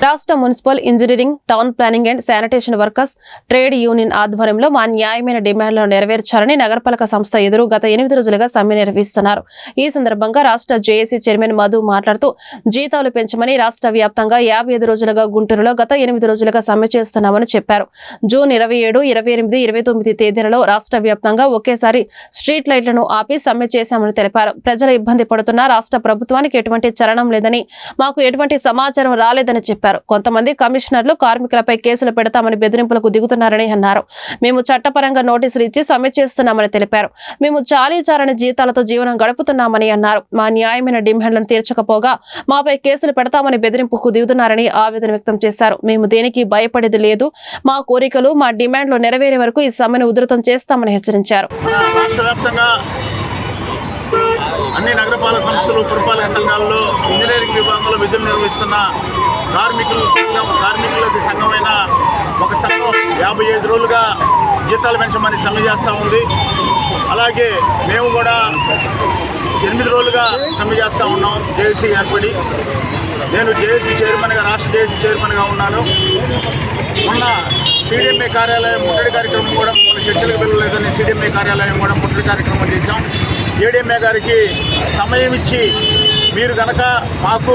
రాష్ట్ర municipal engineering, town planning and sanitation workers trade union ఆధ్వర్యంలో మా న్యాయమైన డిమాండ్లను నెరవేర్చాలని నగరపాలక సంస్థ ఎదురు గత 8 రోజులుగా సమ్మె నిర్వహిస్తున్నారు. ఈ సందర్భంగా రాష్ట్ర జేఏసీ చైర్మన్ మధు మాట్లాడుతూ జీతాలు పెంచమని రాష్ట్ర వ్యాప్తంగా 55 రోజులుగా గుంటూరులో గత 8 రోజులుగా సమ్మె చేస్తున్నామని చెప్పారు. జూన్ 27, 28, 29 తేదీలలో రాష్ట్ర వ్యాప్తంగా ఒకేసారి స్ట్రీట్ లైట్లను ఆపి సమ్మె చేశామని తెలిపారు. ప్రజలు ఇబ్బంది పడుతున్నా రాష్ట్ర ప్రభుత్వానికి ఎటువంటి చలనం లేదని, మాకు ఎటువంటి సమాచారం రాలేదని చెప్పారు. కొంతమంది కమిషనర్లు కార్మికులపై కేసులు పెడతామని బెదిరింపులకు దిగుతున్నారని అన్నారు. మేము చట్టపరంగా నోటీసులు ఇచ్చి సమ్మె చేస్తున్నామని తెలిపారు. మేము చాలీచారని జీతాలతో జీవనం గడుపుతున్నామని అన్నారు. మా న్యాయమైన డిమాండ్లను తీర్చకపోగా మాపై కేసులు పెడతామని బెదిరింపుకు దిగుతున్నారని ఆవేదన వ్యక్తం చేశారు. మేము దేనికి భయపడేది లేదు. మా కోరికలు, మా డిమాండ్లు నెరవేరే వరకు ఈ సమ్మెను ఉధృతం చేస్తామని హెచ్చరించారు. అన్ని నగరపాలక సంస్థలు, పురపాలక సంఘాల్లో ఇంజనీరింగ్ విభాగంలో విధులు నిర్వహిస్తున్న కార్మికులకి సంఘమైన ఒక సంఘం 55 రోజులుగా జీతాలు పెంచమని సమ్మె చేస్తూ ఉంది. అలాగే మేము కూడా 8 రోజులుగా సమ్మె చేస్తూ ఉన్నాం. జేఏసీ ఏర్పడి నేను జేఏసీ చైర్మన్గా, రాష్ట్ర జేఏసీ చైర్మన్గా ఉన్నాను. మొన్న CDMA కార్యాలయం ముట్టడి కార్యక్రమం కూడా చర్చలకు వెళ్ళలేదని CDMA కార్యాలయం కూడా ముట్టడి కార్యక్రమం చేశాం. ADMA గారికి సమయం ఇచ్చి మీరు కనుక మాకు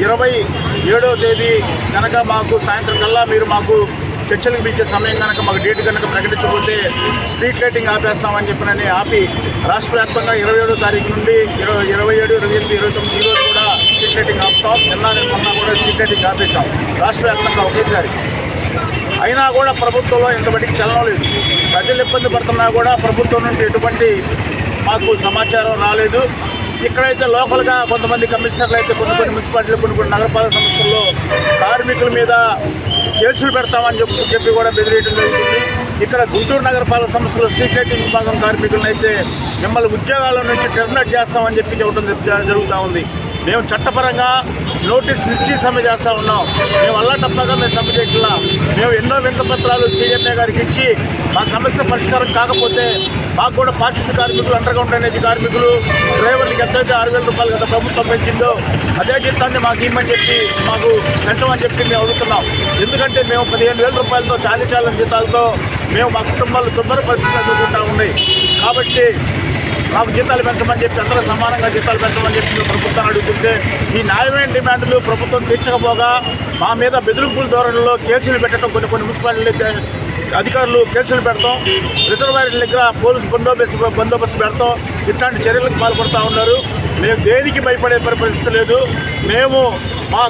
27వ తేదీ కనుక మాకు సాయంత్రం కల్లా మీరు మాకు చర్చలకు పిలిచే సమయం కనుక మాకు డేట్ కనుక ప్రకటించకపోతే స్ట్రీట్ లైటింగ్ ఆపేస్తామని చెప్పినని ఆపి రాష్ట్ర వ్యాప్తంగా 27వ తారీఖు నుండి 27, 28, 29 ఈరోజు కూడా స్ట్రీట్ లైటింగ్ ఆపుతాం. మొన్న కూడా స్ట్రీట్ లైటింగ్ ఆపేసాం రాష్ట్ర వ్యాప్తంగా ఒకేసారి. అయినా కూడా ప్రభుత్వంలో ఇంతవరకు చలనం లేదు. ప్రజలు ఇబ్బంది పడుతున్నా కూడా ప్రభుత్వం నుండి ఎటువంటి మాకు సమాచారం రాలేదు. ఇక్కడైతే లోకల్గా కొంతమంది కమిషనర్లు అయితే కొన్ని మున్సిపాలిటీలు, కొన్ని నగరపాలక సంస్థల్లో కార్మికుల మీద కేసులు పెడతామని చెప్పి కూడా బెదిరియడం జరుగుతుంది. ఇక్కడ గుంటూరు నగరపాలక సంస్థలో స్ట్రీట్ లైటింగ్ విభాగం కార్మికులను అయితే మిమ్మల్ని ఉద్యోగాల నుంచి టెర్మినేట్ చేస్తామని చెప్పి చెప్పడం జరుగుతూ ఉంది. మేము చట్టపరంగా నోటీసులు ఇచ్చి సమ్మె చేస్తూ ఉన్నాం. మేము అల్లాటప్పగా మేము సమ్మె చేయట్లా. మేము ఎన్నో వింతపత్రాలు CDMA గారికి ఇచ్చి మా సమస్య పరిష్కారం కాకపోతే మాకు కూడా పారిశుద్ధ్య కార్మికులు, అండర్గ్రౌండ్ డ్రైనేజీ కార్మికులు, డ్రైవర్లకు ఎంతైతే 6,000 రూపాయలు కదా ప్రభుత్వం పెంచిందో అదే జీతాన్ని మాకు ఇవ్వమని చెప్పి, మాకు పెంచమని చెప్పి మేము అడుగుతున్నాం. ఎందుకంటే మేము 15,000 రూపాయలతో చాలీచాలని జీతాలతో మేము మా కుటుంబాలు దుర్భర పరిస్థితులు ఎదుర్కొంటూ ఉన్నాయి. కాబట్టి మాకు జీతాలు పెంచమని చెప్పి, అందరూ సమానంగా జీతాలు పెంచమని చెప్పి మేము ప్రభుత్వాన్ని అడుగుతుంటే ఈ న్యాయమైన డిమాండ్లు ప్రభుత్వం తీర్చకపోగా మా మీద బెదిరింపుల ధోరణిలో కేసులు పెట్టడం, కొన్ని మున్సిపాలిటీ అధికారులు కేసులు పెడతాం, రిజర్వాయర్ల దగ్గర పోలీసు బందోబస్తు పెడతాం, ఇట్లాంటి చర్యలకు పాల్పడుతూ ఉన్నారు. మేము దేనికి భయపడే పరిస్థితి లేదు. మేము మా